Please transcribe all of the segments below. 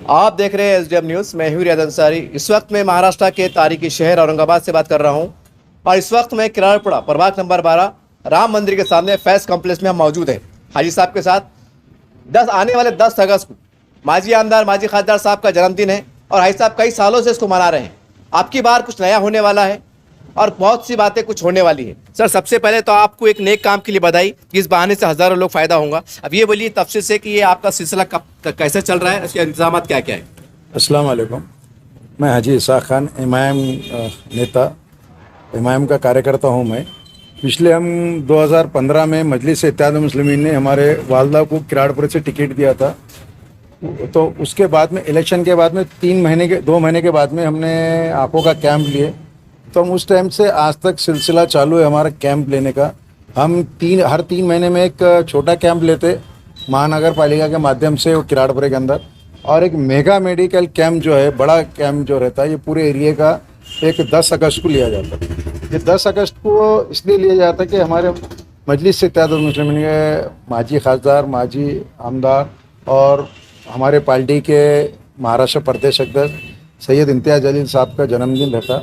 आप देख रहे हैं एसडीएम न्यूज़। मैं हूं रियाज अंसारी। इस वक्त मैं महाराष्ट्र के तारीखी शहर औरंगाबाद से बात कर रहा हूं और इस वक्त मैं किराड़पुरा प्रभाग नंबर 12 राम मंदिर के सामने फैज कॉम्प्लेक्स में हम मौजूद हैं हाजी साहब के साथ। आने वाले 10 अगस्त को माजी आमदार माजी खासदार साहब का जन्मदिन है और हाजी साहब कई सालों से इसको मना रहे हैं। आपकी बार कुछ नया होने वाला है और बहुत सी बातें कुछ होने वाली है। सर, सबसे पहले तो आपको एक नेक काम के लिए बधाई कि इस बहाने से हज़ारों लोग फ़ायदा होगा। अब ये बोलिए तफसील से कि ये आपका सिलसिला कब कैसे चल रहा है, इसके इंतजाम क्या क्या है? अस्सलाम वालेकुम। मैं हाजी इसाक खान, इमाम नेता, इमाम का कार्यकर्ता हूँ मैं। पिछले हम 2015 में मजलिस इत्तेहादुल मुस्लिमीन ने हमारे वालदा को किराड़पुर से टिकट दिया था। तो उसके बाद में इलेक्शन के बाद में 2 महीने के बाद में हमने आंखों का कैंप लिए। तो हम उस टाइम से आज तक सिलसिला चालू है हमारा कैंप लेने का। हम हर 3 महीने में एक छोटा कैंप लेते महानगर पालिका के माध्यम से वो किराड़पुरे के अंदर, और एक मेगा मेडिकल कैंप जो है, बड़ा कैंप जो रहता है, ये पूरे एरिया का एक 10 अगस्त को लिया जाता है। ये 10 अगस्त को इसलिए लिया जाता है कि हमारे मजलिस इत्तेहादुल मुस्लिमीन के माजी खासदार, माजी आमदार और हमारे पार्टी के महाराष्ट्र प्रदेश अध्यक्ष सैयद इम्तियाज़ जलील साहब का जन्मदिन रहता।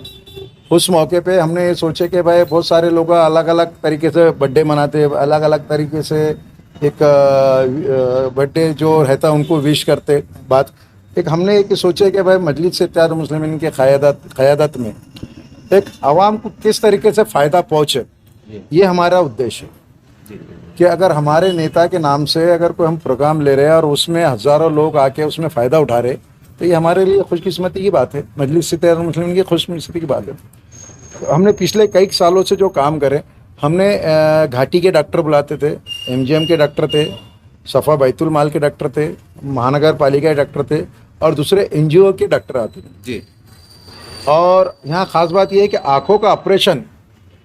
उस मौके पे हमने ये सोचे कि भाई बहुत सारे लोग अलग अलग तरीके से बर्थडे मनाते हैं, अलग अलग तरीके से एक बर्थडे जो रहता उनको विश करते। बात एक हमने एक सोचे कि भाई मजलिस इत्तेहादुल मुस्लिमीन के क़यादत में एक आवाम को किस तरीके से फ़ायदा पहुँचे, ये हमारा उद्देश्य है। कि अगर हमारे नेता के नाम से अगर कोई हम प्रोग्राम ले रहे हैं और उसमें हज़ारों लोग आके उसमें फ़ायदा उठा रहे, तो ये हमारे लिए खुशकिस्मती की बात है, मजलिस इत्तेहादुल मुस्लिमीन की खुशकिस्मती की बात है। तो हमने पिछले कई सालों से जो काम करे, हमने घाटी के डॉक्टर बुलाते थे, एमजीएम के डॉक्टर थे, सफ़ा बैतुल माल के डॉक्टर थे, महानगर पालिका के डॉक्टर थे और दूसरे एनजीओ के डॉक्टर आते थे जी। और यहाँ ख़ास बात यह है कि आँखों का ऑपरेशन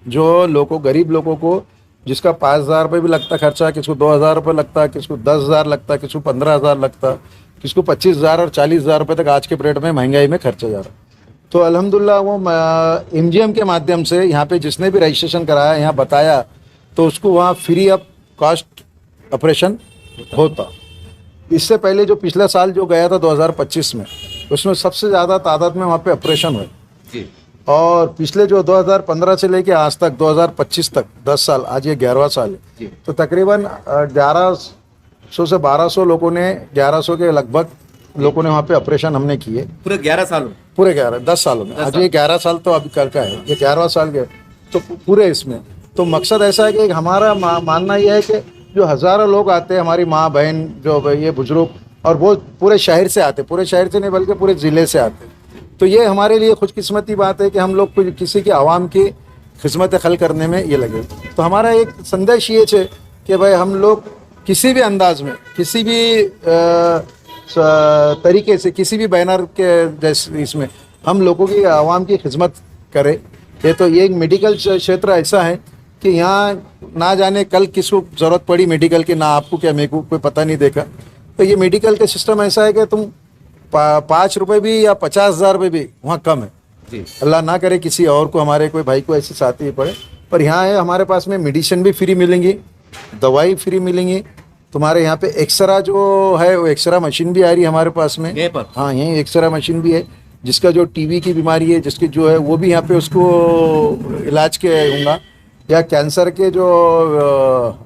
जो लोगों, गरीब लोगों को, जिसका 5,000 रुपये भी लगता खर्चा, किसको 2,000 रुपये लगता, किसको 10,000 लगता, किसको 15,000 लगता, किसको 25,000 और 40,000 रुपये तक आज के पीरियड में महंगाई में खर्चा जा रहा। तो अल्हम्दुलिल्लाह वो एमजीएम के माध्यम से यहाँ पे जिसने भी रजिस्ट्रेशन कराया, यहाँ बताया, तो उसको वहाँ फ्री ऑफ कॉस्ट ऑपरेशन होता। इससे पहले जो पिछले साल जो गया था 2025 में, उसमें सबसे ज़्यादा तादाद में वहाँ पे ऑपरेशन हुए। और पिछले जो 2015 से लेके आज तक 2025 तक 10 साल, आज ये 11वां साल है, तो तकरीबन 1100 से 1200 लोगों ने, 1100 के लगभग लोगों ने वहाँ पे ऑपरेशन हमने किए पूरे 11 सालों, पूरे 10 सालों में। आज ये 11 साल तो अभी कल का है, ये 11वां साल गए तो पूरे इसमें। तो मकसद ऐसा है कि हमारा मानना यह है कि जो हज़ारों लोग आते हैं, हमारी माँ बहन जो ये बुजुर्ग, और वो पूरे शहर से आते, पूरे शहर से नहीं बल्कि पूरे ज़िले से आते। तो ये हमारे लिए खुशकिस्मती बात है कि हम लोग किसी की आवाम की खिदमत खल करने में ये लगे। तो हमारा एक संदेश ये है कि भाई हम लोग किसी भी अंदाज में, किसी भी तरीके से, किसी भी बैनर के जैसे इसमें हम लोगों की, आवाम की खिदमत करें। ये एक मेडिकल क्षेत्र ऐसा है कि यहाँ ना जाने कल किसको ज़रूरत पड़ी मेडिकल की, ना आपको क्या मेरे को कोई पता नहीं देखा। तो ये मेडिकल का सिस्टम ऐसा है कि तुम 5 रुपये भी या 50,000 रुपये भी वहाँ कम है जी। अल्लाह ना करे किसी और को, हमारे कोई भाई को ऐसी साथी ही पड़े, पर यहाँ है हमारे पास में मेडिसिन भी फ्री मिलेंगी, दवाई फ्री मिलेंगी। तुम्हारे यहाँ पे एक्सरा जो है, वो एक्सरा मशीन भी आ रही है हमारे पास में। हाँ, यहीं एक्सरा मशीन भी है, जिसका जो टीबी की बीमारी है, जिसकी जो है वो भी यहाँ पे उसको इलाज के होगा, या कैंसर के जो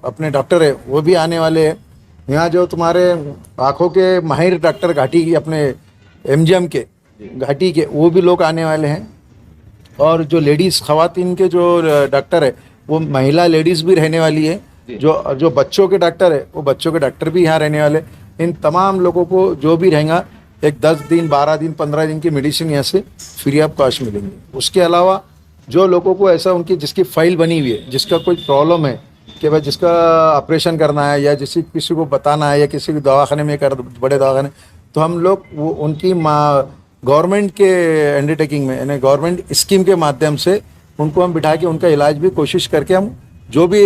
अपने डॉक्टर है वो भी आने वाले हैं। यहाँ जो तुम्हारे आँखों के माहिर डॉक्टर घाटी की, अपने एमजीएम के घाटी के, वो भी लोग आने वाले हैं। और जो लेडीज़ ख़वातीन के जो डॉक्टर है, वो महिला लेडीज़ भी रहने वाली है। जो बच्चों के डॉक्टर है, वो बच्चों के डॉक्टर भी यहाँ रहने वाले। इन तमाम लोगों को जो भी रहेगा, एक 10 दिन, 12 दिन, 15 दिन की मेडिसिन यहाँ से फ्री ऑफ कॉस्ट मिलेंगी। उसके अलावा जो लोगों को ऐसा, उनकी जिसकी फाइल बनी हुई है, जिसका कोई प्रॉब्लम है कि भाई जिसका ऑपरेशन करना है, या किसी को बताना है, या किसी भी दवाखाने में बड़े दवाखाने, तो हम लोग वो उनकी गवर्नमेंट के अंडरटेकिंग में, यानी गवर्नमेंट स्कीम के माध्यम से उनको हम बिठा के उनका इलाज भी कोशिश करके, हम जो भी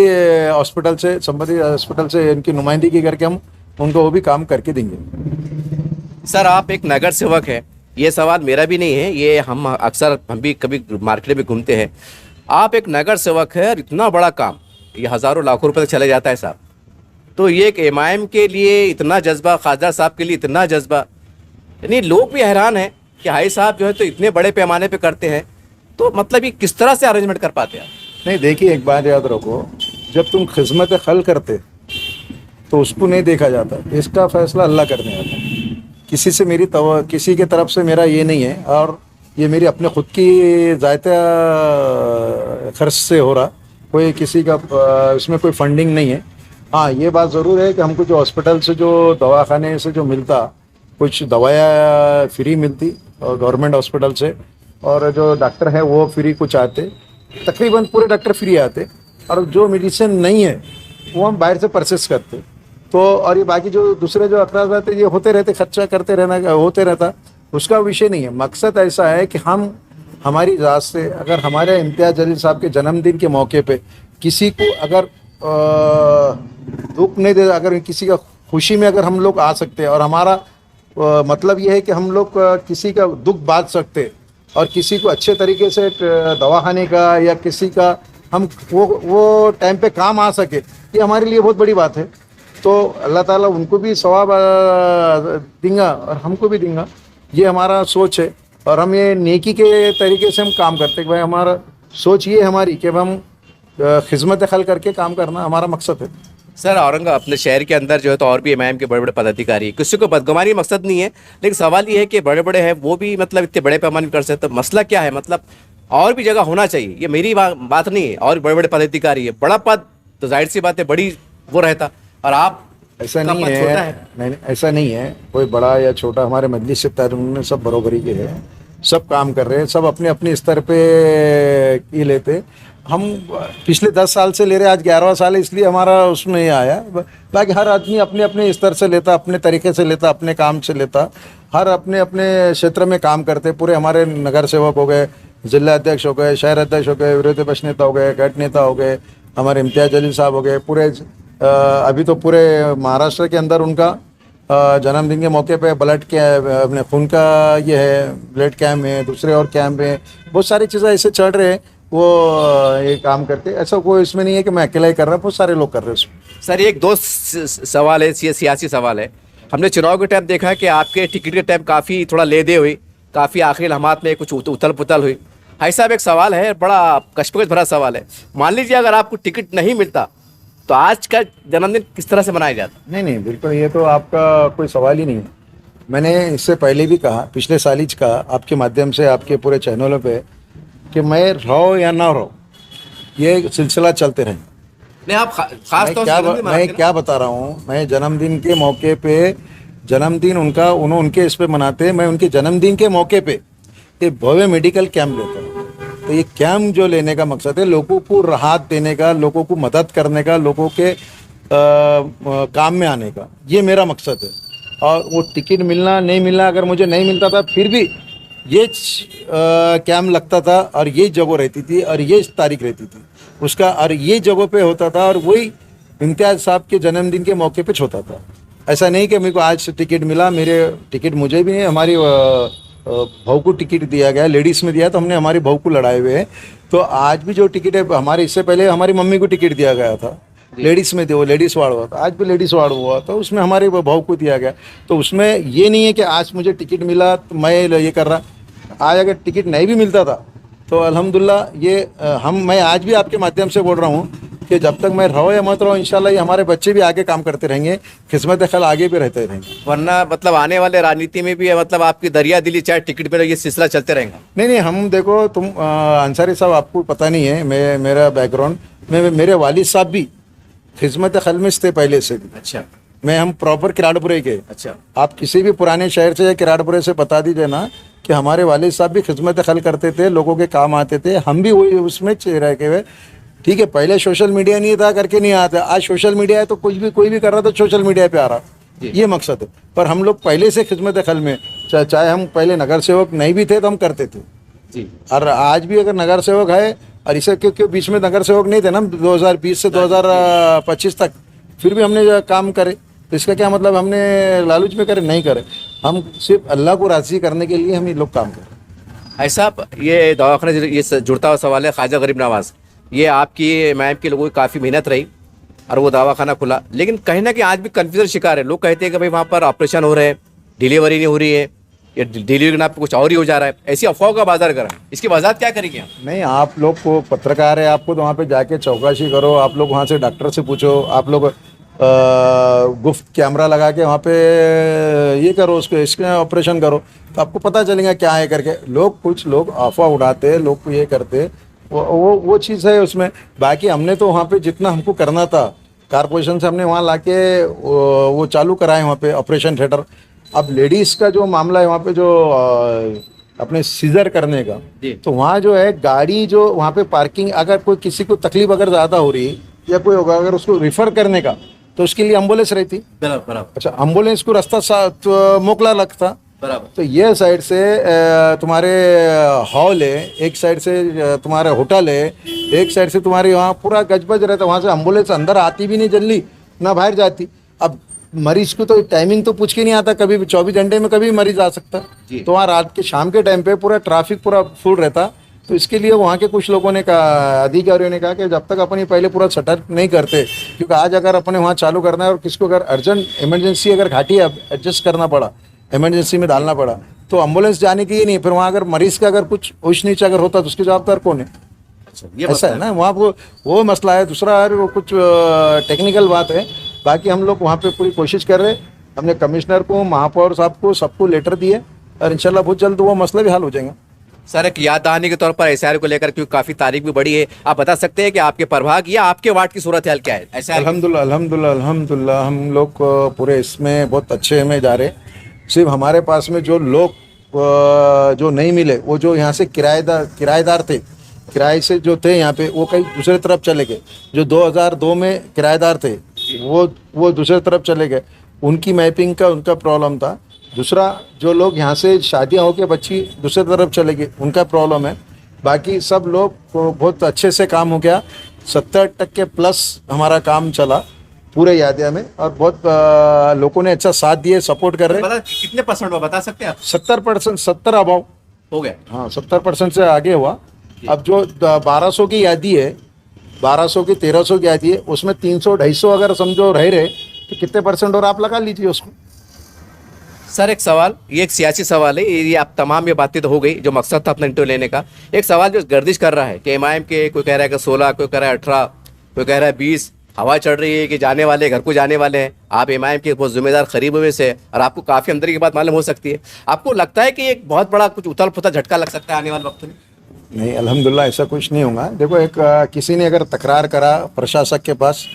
हॉस्पिटल से, संबंधित हॉस्पिटल से इनकी नुमाइंदगी करके हम उनको वो भी काम करके देंगे। सर, आप एक नगर सेवक है, ये सवाल मेरा भी नहीं है, ये हम भी कभी मार्केट में घूमते हैं। आप एक नगर सेवक है और इतना बड़ा काम, ये हज़ारों लाखों रुपए तक चले जाता है साहब। तो ये एक इमाम के लिए इतना जज्बा, खासदार साहब के लिए इतना जज्बा, यानी लोग भी हैरान हैं कि हाई साहब जो है तो इतने बड़े पैमाने पे करते हैं, तो मतलब ये किस तरह से अरेंजमेंट कर पाते हैं? नहीं, देखिए एक बात याद रखो, जब तुम खिदमत खल करते तो उसको नहीं देखा जाता, इसका फैसला अल्लाह करने आता है। किसी के तरफ से मेरा ये नहीं है, और ये मेरी अपने खुद की ज़ायता खर्च से हो रहा, कोई किसी का इसमें कोई फंडिंग नहीं है। हाँ, ये बात ज़रूर है कि हमको जो हॉस्पिटल से जो दवाखाने से जो मिलता, कुछ दवाइयाँ फ्री मिलती और गवर्नमेंट हॉस्पिटल से, और जो डॉक्टर है वो फ्री कुछ आते, तकरीबन पूरे डॉक्टर फ्री आते, और जो मेडिसिन नहीं है वो हम बाहर से परचेस करते। तो और ये बाकी जो दूसरे जो अखराज आते ये होते रहते, खर्चा करते रहना होते रहता, उसका विषय नहीं है। मकसद ऐसा है कि हम हमारी ज़ात से, अगर हमारे इम्तियाज़ जलील साहब के जन्मदिन के मौके पे किसी को अगर दुख नहीं दे, अगर किसी का खुशी में अगर हम लोग आ सकते हैं, और हमारा मतलब ये है कि हम लोग किसी का दुख बांट सकते, और किसी को अच्छे तरीके से दवाखाने का या किसी का हम वो टाइम पे काम आ सके, ये हमारे लिए बहुत बड़ी बात है। तो अल्लाह ताला उनको भी सवाब देंगा और हमको भी देंगा, ये हमारा सोच है। और हम ये नेकी के तरीके से हम काम करते हैं। भाई हमारा सोच ये हमारी कि हम खिदमत खल करके काम करना हमारा मकसद है। सर, औरंगाबाद अपने शहर के अंदर जो है तो और भी एमआईएम के बड़े बड़े पदाधिकारी हैं। किसी को बदगुमानी मकसद नहीं है, लेकिन सवाल ये है कि बड़े बड़े हैं वो भी मतलब इतने बड़े पैमाने पर कर सकते, तो मसला क्या है? मतलब और भी जगह होना चाहिए, ये मेरी बात नहीं है। और बड़े बड़े पदाधिकारी है, बड़ा पद तो जाहिर सी बात है बड़ी वो रहता, और आप ऐसा नहीं है, नहीं ऐसा नहीं है, कोई बड़ा या छोटा, हमारे मजलिस से में सब बराबरी के हैं, सब काम कर रहे हैं, सब अपने अपने स्तर पे ही लेते। हम पिछले 10 साल से ले रहे, आज 11वां साल है, इसलिए हमारा उसमें ये आया। बाकी हर आदमी अपने अपने स्तर से लेता, अपने तरीके से लेता, अपने काम से लेता, हर अपने अपने क्षेत्र में काम करते। पूरे हमारे नगर सेवक हो गए, जिला अध्यक्ष हो गए, शहर अध्यक्ष हो गए, विरोधी पक्ष नेता हो गए, कैट नेता हो गए, हमारे इम्तियाज़ जलील साहब हो गए, पूरे अभी तो पूरे महाराष्ट्र के अंदर उनका जन्मदिन के मौके पे ब्लड कैंप, अपने खून का ये है, ब्लड कैंप है, दूसरे और कैंप है, बहुत सारी चीज़ें ऐसे चल रहे हैं, वो ये काम करते। ऐसा कोई इसमें नहीं है कि मैं अकेला ही कर रहा हूँ, बहुत सारे लोग कर रहे हैं उसमें। सर, एक दोस्त सवाल है, सियासी सवाल है। हमने चुनाव के टाइम देखा कि आपके टिकट के टाइम काफ़ी थोड़ा ले दे हुई, काफ़ी आखिरी लम्हात में कुछ उथल पुथल हुई। भाई साहब, एक सवाल है, बड़ा कशमकश भरा सवाल है। मान लीजिए अगर आपको टिकट नहीं मिलता तो आज का जन्मदिन किस तरह से मनाया जाता? नहीं नहीं, बिल्कुल, ये तो आपका कोई सवाल ही नहीं है। मैंने इससे पहले भी कहा, पिछले साल ही कहा आपके माध्यम से, आपके पूरे चैनलों पे, कि मैं रहो या ना रहो, ये सिलसिला चलते रहे। नहीं, आप खास तौर से मैं क्या बता रहा हूँ, मैं जन्मदिन के मौके पे, जन्मदिन उनके इस पे मनाते हैं, मैं उनके जन्मदिन के मौके पे एक भव्य मेडिकल कैंप लेता हूँ। तो ये कैंप जो लेने का मकसद है, लोगों को राहत देने का, लोगों को मदद करने का, लोगों के काम में आने का, ये मेरा मकसद है। और वो टिकट मिलना नहीं मिलना, अगर मुझे नहीं मिलता था फिर भी ये कैंप लगता था, और ये जगह रहती थी, और ये तारीख रहती थी उसका, और ये जगह पे होता था, और वही इम्तियाज़ साहब के जन्मदिन के मौके पे होता था। ऐसा नहीं कि मेरे को आज टिकट मिला, मेरे टिकट मुझे भी नहीं, हमारी बहू को टिकट दिया गया, लेडीज़ में दिया, तो हमने हमारी बहू को लड़ाए हुए हैं। तो आज भी जो टिकट है हमारे, इससे पहले हमारी मम्मी को टिकट दिया गया था, लेडीज़ में वो लेडीज़ वार्ड हुआ था, आज भी लेडीज़ वार्ड हुआ था, उसमें हमारे बहू को दिया गया। तो उसमें ये नहीं है कि आज मुझे टिकट मिला तो मैं ये कर रहा। आज अगर टिकट नहीं भी मिलता था तो अल्हम्दुलिल्लाह, ये मैं आज भी आपके माध्यम से बोल रहा हूँ कि जब तक मैं रहो या मत रहो, इंशाल्लाह ये हमारे बच्चे भी आगे काम करते रहेंगे, खिदमत खल आगे भी रहते रहेंगे। वरना मतलब आने वाले राजनीति में भी मतलब आपकी दरिया दिली चाहे टिकट पे ये सिलसिला चलते रहेगा। नहीं, हम देखो, तुम अंसारी साहब, आपको पता नहीं है मेरा बैकग्राउंड में, मेरे वालिद साहब भी खिदमत खल में थे पहले से भी। अच्छा। हम प्रॉपर किराड़पुरे के। अच्छा। आप किसी भी पुराने शहर से या किराड़पुरे से बता दीजिए ना कि हमारे वालिद साहब भी खिदमत खल करते थे, लोगों के काम आते थे, हम भी वही उसमें रह के हुए। ठीक है, पहले सोशल मीडिया नहीं था करके नहीं आता, आज सोशल मीडिया है तो कोई भी कर रहा तो सोशल मीडिया पे आ रहा, ये मकसद है। पर हम लोग पहले से खिदमत खल में, चाहे हम पहले नगर सेवक नहीं भी थे तो हम करते थे जी। और आज भी अगर नगर सेवक है, और इसे क्योंकि बीच में नगर सेवक नहीं थे ना 2020 से 2025 तक, फिर भी हमने काम करे, तो इसका क्या मतलब हमने लालच में करे? नहीं करे, हम सिर्फ अल्लाह को राज़ी करने के लिए हम ये लोग काम करें। ऐसा ये दवाखाना ये जुड़ता हुआ सवाल है, ख्वाजा गरीब नवाज, ये आपकी एमआईएम के लोगों की काफ़ी मेहनत रही और वो दवाखाना खुला, लेकिन कहीं ना कहीं आज भी कन्फ्यूजन शिकार है। लोग कहते हैं कि भाई वहाँ पर ऑपरेशन हो रहे हैं, डिलीवरी नहीं हो रही है, ये डिलीवरी के नाम पे कुछ और ही हो जा रहा है, ऐसी अफवाहों का बाजार कर रहा है, इसकी वजह क्या करेंगे आप? नहीं, आप लोग को पत्रकार है, आपको तो वहाँ पे जाके चौकसी करो, आप लोग वहाँ से डॉक्टर से पूछो, आप लोग गुफ्त कैमरा लगा के वहाँ पे ये करो, उसको इसके ऑपरेशन करो, तो आपको पता चलेगा क्या है करके। कुछ लोग अफवाह उड़ाते, लोग को ये करते, वो चीज़ है उसमें। बाकी हमने तो वहाँ पे जितना हमको करना था कारपोरेशन से हमने वहाँ लाके वो चालू कराए वहाँ पे ऑपरेशन थिएटर। अब लेडीज़ का जो मामला है वहाँ पे जो अपने सीजर करने का, तो वहाँ जो है गाड़ी जो वहाँ पे पार्किंग, अगर कोई किसी को तकलीफ अगर ज़्यादा हो रही या कोई होगा अगर उसको रिफ़र करने का, तो उसके लिए एम्बुलेंस रहती। बराबर। अच्छा, एम्बुलेंस को रास्ता तो मोकला लगता। बराबर। तो ये साइड से तुम्हारे हॉल है, एक साइड से तुम्हारा होटल है, एक साइड से तुम्हारे वहाँ पूरा गजबज रहता। वहाँ से एम्बुलेंस अंदर आती भी नहीं जल्दी, ना बाहर जाती। अब मरीज को तो टाइमिंग तो पूछ के नहीं आता, कभी भी 24 घंटे में कभी मरीज आ सकता। तो वहाँ रात के शाम के टाइम पे पूरा ट्रैफिक पूरा फुल रहता। तो इसके लिए वहाँ के कुछ लोगों ने कहा, अधिकारियों ने कहा कि जब तक अपन ये पहले पूरा शटर नहीं करते, क्योंकि आज अगर अपने वहाँ चालू करना है और किसको अगर अर्जेंट इमरजेंसी अगर घाटी एडजस्ट करना पड़ा, इमरजेंसी में डालना पड़ा, तो एम्बुलेंस जाने की ही नहीं। फिर वहाँ अगर मरीज का अगर कुछ होश नीचे अगर होता तो उसके जवाबदार कौन है? ऐसा है ना, वहाँ वो मसला है। दूसरा वो कुछ टेक्निकल बात है। बाकी हम लोग वहाँ पे पूरी कोशिश कर रहे हैं। हमने कमिश्नर को, महापौर साहब को, सबको लेटर दिए और इंशाल्लाह बहुत जल्द वो मसला भी हल हो जाएगा। सर, एक याद दहानी के तौर पर एसआर को लेकर क्योंकि काफी तारीख भी बड़ी है, आप बता सकते हैं कि आपके प्रभाग या आपके वार्ड की सूरत हाल क्या है? अल्हम्दुलिल्लाह हम लोग पूरे इसमें बहुत अच्छे में जा रहे। सिर्फ हमारे पास में जो लोग जो नहीं मिले, वो जो यहाँ से किराएदार थे, किराए से जो थे यहाँ पे, वो कहीं दूसरे तरफ चले गए। जो 2002 में किराएदार थे वो दूसरे तरफ चले गए, उनकी मैपिंग का उनका प्रॉब्लम था। दूसरा, जो लोग यहाँ से शादियाँ होकर बच्ची दूसरे तरफ चले गए, उनका प्रॉब्लम है। बाकी सब लोग को बहुत अच्छे से काम हो गया। 70% प्लस हमारा काम चला पूरे यादिया में, और बहुत लोगों ने अच्छा साथ दिए, सपोर्ट कर रहे हैं। कितने परसेंट बता सकते हैं आप? 70%, 70 अबाव हो गया। हाँ, 70% से आगे हुआ। अब जो 1200 की यादी है, 1200 की 1300 की यादी है, उसमें 300-250 अगर समझो रहे तो कितने परसेंट और आप लगा लीजिए उसको। सर, एक सवाल, ये एक सियासी सवाल है, ये आप तमाम ये बातें तो हो गई जो मकसद था अपना इंटरव्यू लेने का। एक सवाल जो गर्दिश कर रहा है कि एमआईएम के कोई कह रहा है कि 16, कोई कह रहा है 18, कोई कह रहा है 20, हवा चढ़ रही है कि जाने वाले घर को जाने वाले हैं। आप एमआईएम के बहुत जिम्मेदार करीब हुए से, और आपको काफ़ी अंदर की बात मालूम हो सकती है। आपको लगता है कि एक बहुत बड़ा कुछ उथल पुथल झटका लग सकता है आने वाले वक्त में? नहीं, अल्हम्दुलिल्लाह ऐसा कुछ नहीं होगा। देखो, एक किसी ने अगर तकरार करा प्रशासक के पास,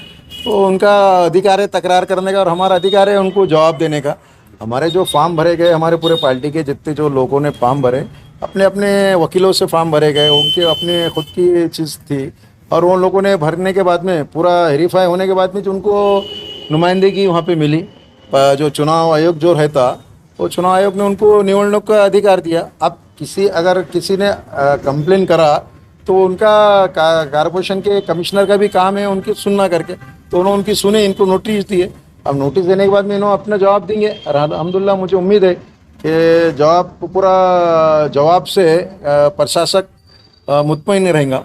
तो उनका अधिकार है तकरार करने का, और हमारा अधिकार है उनको जवाब देने का। हमारे जो फॉर्म भरे गए, हमारे पूरे पार्टी के जितने जो लोगों ने फॉर्म भरे, अपने अपने वकीलों से फॉर्म भरे गए, उनके अपने खुद की चीज़ थी, और उन लोगों ने भरने के बाद में पूरा वेरीफाई होने के बाद में जो उनको नुमाइंदगी वहाँ पे मिली, जो चुनाव आयोग जो रहता, वो चुनाव आयोग ने उनको निवडणूक का अधिकार दिया। अब अगर किसी ने कंप्लेन करा, तो उनका कारपोरेशन के कमिश्नर का भी काम है उनकी सुनना करके, तो उन्होंने उनकी सुने, इनको नोटिस दिए। अब नोटिस देने के बाद में इन्होंने अपना जवाब देंगे, और अल्हम्दुलिल्लाह मुझे उम्मीद है कि जवाब से प्रशासक मुतमईन रहेगा।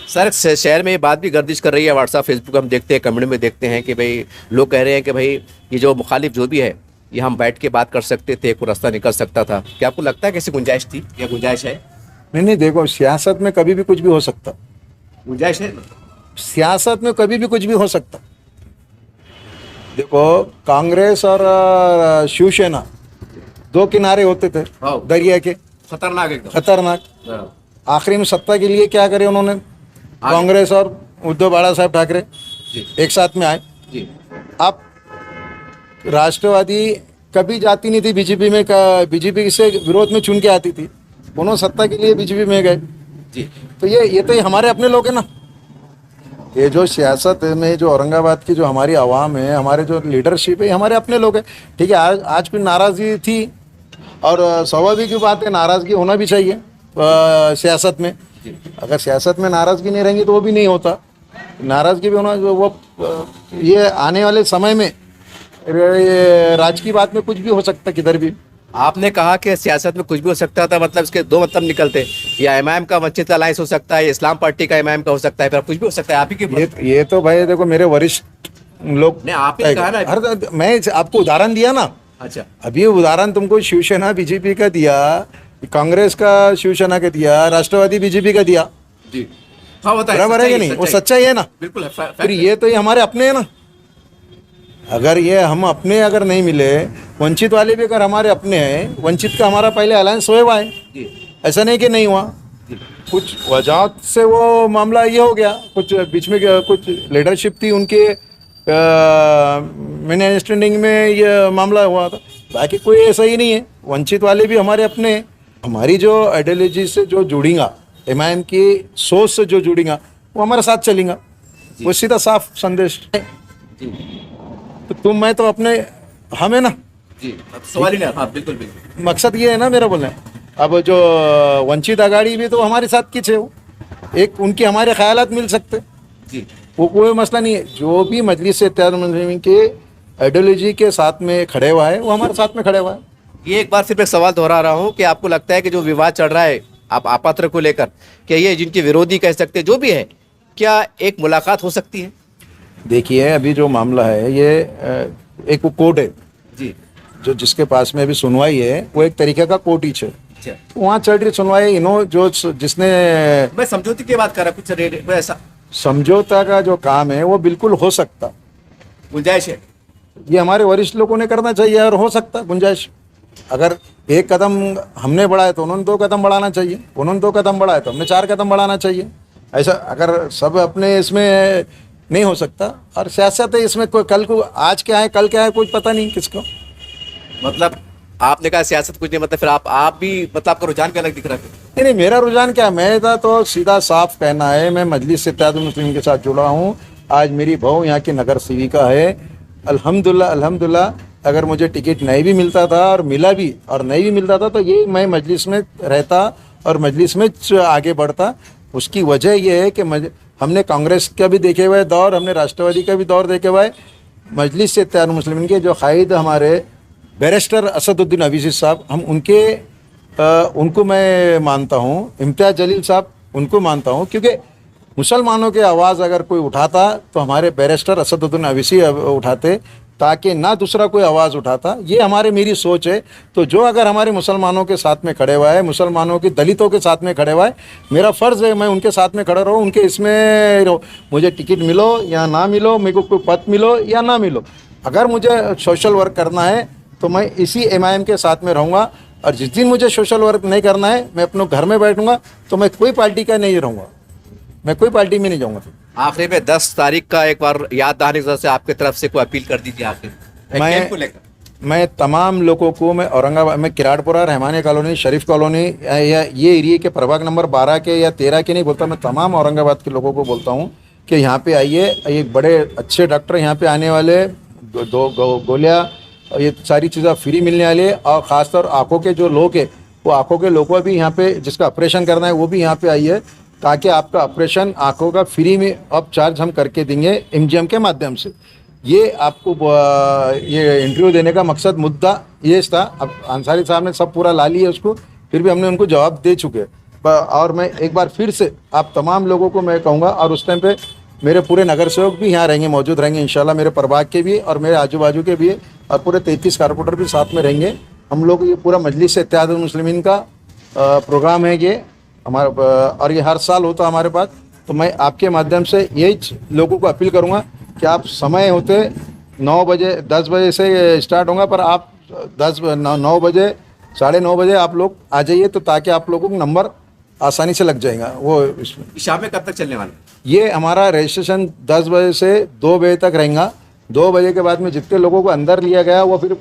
सर, शहर में ये बात भी गर्दिश कर रही है, व्हाट्सएप फेसबुक हम देखते हैं, कम्युनिटी में देखते हैं कि भाई लोग कह रहे हैं कि भाई ये जो मुखालिफ जो भी है, ये हम बैठ के बात कर सकते थे, कोई रास्ता निकल सकता था। क्या आपको लगता है कैसी गुंजाइश थी या गुंजाइश है? नहीं, देखो, सियासत में कभी भी कुछ भी हो सकता। गुंजाइश है, सियासत में कभी भी कुछ भी हो सकता। देखो, कांग्रेस और शिवसेना दो किनारे होते थे दरिया के, खतरनाक एकदम खतरनाक। आखिरी में सत्ता के लिए क्या करे उन्होंने, कांग्रेस और उद्धव बाला साहब ठाकरे एक साथ में आए। अब राष्ट्रवादी कभी जाती नहीं थी बीजेपी में, बीजेपी से विरोध में चुन के आती थी, उन्होंने सत्ता के लिए बीजेपी में गए जी। तो ये तो हमारे अपने लोग हैं ना। ये जो सियासत में जो औरंगाबाद की जो हमारी आवाम है, हमारे जो लीडरशिप है, हमारे अपने लोग हैं। ठीक है, आज कोई नाराज़गी थी, और स्वाभाविक की बात है, नाराज़गी होना भी चाहिए सियासत में। अगर सियासत में नाराज़गी नहीं रहेंगी तो वो भी नहीं होता, नाराज़गी भी होना। वो ये आने वाले समय में राज की बात में कुछ भी हो सकता, किधर भी। आपने कहा कि सियासत में कुछ भी हो सकता था, मतलब इसके दो मतलब निकलते, या एमआईएम का वंचित अलायंस हो सकता है, इस्लाम पार्टी का एमआईएम का हो सकता है, फिर कुछ भी हो सकता है। आप ही की ये तो भाई देखो, मेरे वरिष्ठ लोग ने आप ही कहा ना, मैं आपको उदाहरण दिया ना, अच्छा अभी उदाहरण तुमको शिवसेना बीजेपी का दिया, कांग्रेस का शिवसेना का दिया, राष्ट्रवादी बीजेपी का दिया, जी। हाँ होता है, बराबर है कि नहीं? वो सच्चाई है ना? बिल्कुल है, फिर ये तो ये हमारे अपने हैं ना। अगर ये हम अपने अगर नहीं मिले, वंचित वाले भी अगर हमारे अपने हैं, वंचित का हमारा पहले अलायंस हुआ है, जी ऐसा नहीं कि नहीं हुआ। कुछ वजह से वो मामला ये हो गया, कुछ बीच में कुछ लीडरशिप थी उनके मैंने अंडरस्टैंडिंग में ये मामला हुआ था, बाकी कोई ऐसा ही नहीं है। वंचित वाले भी हमारे अपने हैं। हमारी जो आइडियोलॉजी से जो जुड़ेगा, एमआईएम की सोच से जो जुड़ेगा, वो हमारे साथ चलेगा। वो सीधा साफ संदेश है। जी तो तुम मैं तो अपने हम है ना, जी, अब सवाल ही नहीं। हाँ बिल्कुल बिल्कुल। मकसद ये है ना मेरा बोलना है। अब जो वंचित आघाड़ी भी तो हमारे साथ किस है, वो एक उनके हमारे ख्यालात मिल सकते, जी वो कोई मसला नहीं है। जो भी मजलिस इत्तेहाद मुस्लिमीन के आइडियोलॉजी के साथ में खड़े हुआ है, वो हमारे साथ में खड़े हुआ है। ये एक बार फिर मैं सवाल दोहरा रहा हूँ कि आपको लगता है कि जो विवाद चल रहा है आप आपात्र को लेकर, क्या ये जिनके विरोधी कह सकते हैं जो भी है, क्या एक मुलाकात हो सकती है? देखिए अभी जो मामला है ये एक वो कोर्ट है, जी जो जिसके पास में अभी सुनवाई है, वो एक तरीके का कोर्ट ही है। अच्छा, वहाँ चल रही सुनवाई, जो जिसने मैं समझौते की बात कर रहा, कुछ रेट ऐसा समझौता का जो काम है वो बिल्कुल हो सकता, गुंजाइश है? ये हमारे वरिष्ठ लोगों ने करना चाहिए और हो सकता गुंजाइश। अगर एक कदम हमने बढ़ाया तो उन्होंने 2 कदम बढ़ाना चाहिए, उन्होंने 2 कदम बढ़ाया तो हमने 4 कदम बढ़ाना चाहिए। ऐसा अगर सब अपने इसमें नहीं हो सकता। और सियासत है, इसमें कोई कल को आज क्या है कल क्या है कुछ पता नहीं किसको। मतलब आपने कहा सियासत कुछ नहीं, मतलब फिर आप भी मतलब आपका रुझान क्या अलग दिख रहा है? नहीं, मेरा रुझान क्या, मैं तो सीधा साफ कहना है, मैं मजलिस इत्तेहाद मुस्लिमीन के साथ जुड़ा हूँ। आज मेरी बहू यहाँ की नगर सेविका है। अल्हम्दुलिल्लाह अल्हम्दुलिल्लाह, अगर मुझे टिकट नहीं भी मिलता था और मिला भी और नहीं भी मिलता था तो ये मैं मजलिस में रहता और मजलिस में आगे बढ़ता। उसकी वजह ये है कि हमने कांग्रेस का भी देखे हुए दौर, हमने राष्ट्रवादी का भी दौर देखे हुआ है। मजलिस इत्तेहाद मुस्लिमीन के जो कायद हमारे बैरिस्टर असदुद्दीन अवीसी साहब, हम उनको मैं मानता हूँ। इम्तियाज़ जलील साहब, उनको मानता हूँ, क्योंकि मुसलमानों के आवाज़ अगर कोई उठाता तो हमारे बैरिस्टर असदुद्दीन अवीसी उठाते, ताकि ना दूसरा कोई आवाज़ उठाता। ये मेरी सोच है। तो जो अगर हमारे मुसलमानों के साथ में खड़े हुआ है, मुसलमानों की दलितों के साथ में खड़े हुआ है, मेरा फ़र्ज़ है मैं उनके साथ में खड़ा रहूँ। उनके इसमें मुझे टिकट मिलो या ना मिलो, मेरे को कोई पद मिलो या ना मिलो, अगर मुझे सोशल वर्क करना है तो मैं इसी एमआईएम के साथ में रहूँगा। और जिस दिन मुझे सोशल वर्क नहीं करना है, मैं अपने घर में बैठूंगा, तो मैं कोई पार्टी का नहीं रहूँगा, मैं कोई पार्टी में नहीं जाऊँगा। आखिरी में 10 तारीख का एक बार याद दहानी से आपकी तरफ से कोई अपील कर दीजिए आखिर कैंप को लेकर। मैं तमाम लोगों को, मैं औरंगाबाद में किराड़पुरा, रहमानी कॉलोनी, शरीफ कॉलोनी या ये एरिया के प्रभाग नंबर 12 के या 13 के नहीं बोलता, मैं तमाम औरंगाबाद के लोगों को बोलता हूँ कि यहाँ पे आइए। एक बड़े अच्छे डॉक्टर यहाँ पे आने वाले, 2 गोलियाँ, ये सारी चीज़ें फ्री मिलने वाली है। और ख़ासतौर आँखों के जो लोग हैं, वो आँखों के लोगों भी यहाँ पे, जिसका ऑपरेशन करना है वो भी यहाँ पे आइए, ताकि आपका ऑपरेशन आँखों का फ्री में अब चार्ज हम करके देंगे एमजीएम के माध्यम से। ये आपको ये इंटरव्यू देने का मकसद, मुद्दा ये था। अब अंसारी साहब ने सब पूरा ला लिया उसको, फिर भी हमने उनको जवाब दे चुके। और मैं एक बार फिर से आप तमाम लोगों को मैं कहूँगा, और उस टाइम पे मेरे पूरे नगर सेवक भी यहाँ रहेंगे, मौजूद रहेंगे इंशाल्लाह, मेरे प्रभाग के भी और मेरे आजू बाजू के भी, और पूरे 33 कारपोरेटर भी साथ में रहेंगे। हम लोग ये पूरा मजलिस इत्तेहाद मुस्लिमीन का प्रोग्राम है ये हमारा, और ये हर साल होता है हमारे पास। तो मैं आपके माध्यम से यही लोगों को अपील करूँगा कि आप समय होते 9 बजे 10 बजे से स्टार्ट होगा, पर आप 9 बजे 9:30 बजे आप लोग आ जाइए, तो ताकि आप लोगों को नंबर आसानी से लग जाएगा। वो इसमें शाम में कब तक चलने वाला? ये हमारा रजिस्ट्रेशन 10 बजे से 2 बजे तक रहेगा। 2 बजे के बाद में जितने लोगों को अंदर लिया गया वो फिर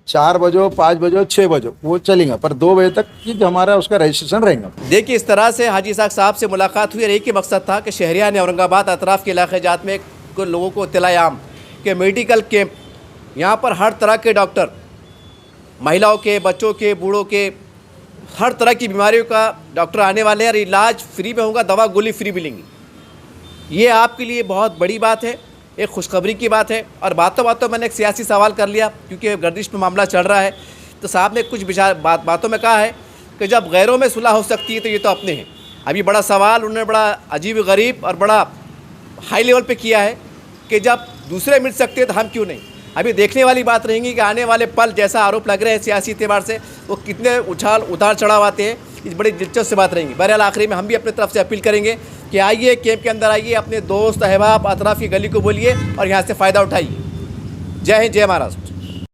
4 बजे 5 बजे 6 बजे वो चलेगा, पर 2 बजे तक की जो हमारा उसका रजिस्ट्रेशन रहेगा। देखिए इस तरह से हाजी इसाक साहब से मुलाकात हुई और एक ही मकसद था कि शहरिया ने औरंगाबाद अतराफ़ के इलाके जात में लोगों को इत्तला आम कि मेडिकल कैंप, यहाँ पर हर तरह के डॉक्टर, महिलाओं के, बच्चों के, बूढ़ों के, हर तरह की बीमारियों का डॉक्टर आने वाले हैं और इलाज फ्री में होगा, दवा गोली फ्री मिलेंगी। ये आपके लिए बहुत बड़ी बात है, एक खुशखबरी की बात है। और बातों बातों मैंने एक सियासी सवाल कर लिया, क्योंकि गर्दिश में मामला चल रहा है। तो साहब ने कुछ बातों में कहा है कि जब गैरों में सुलह हो सकती है तो ये तो अपने हैं। अभी बड़ा सवाल उन्होंने बड़ा अजीब गरीब और बड़ा हाई लेवल पे किया है कि जब दूसरे मिल सकते हैं तो हम क्यों नहीं। अभी देखने वाली बात रहेगी कि आने वाले पल जैसा आरोप लग रहे हैं सियासी एतबार से वो कितने उतार चढ़ाव आते हैं, इस बड़ी दिलचस्प बात रहेंगी। बहरहाल आखिरी में हम भी अपनी तरफ से अपील करेंगे कि आइए कैंप के अंदर आइए, अपने दोस्त अहबाब अतराफ़ की गली को बोलिए और यहाँ से फ़ायदा उठाइए। जय हिंद, जय महाराष्ट्र।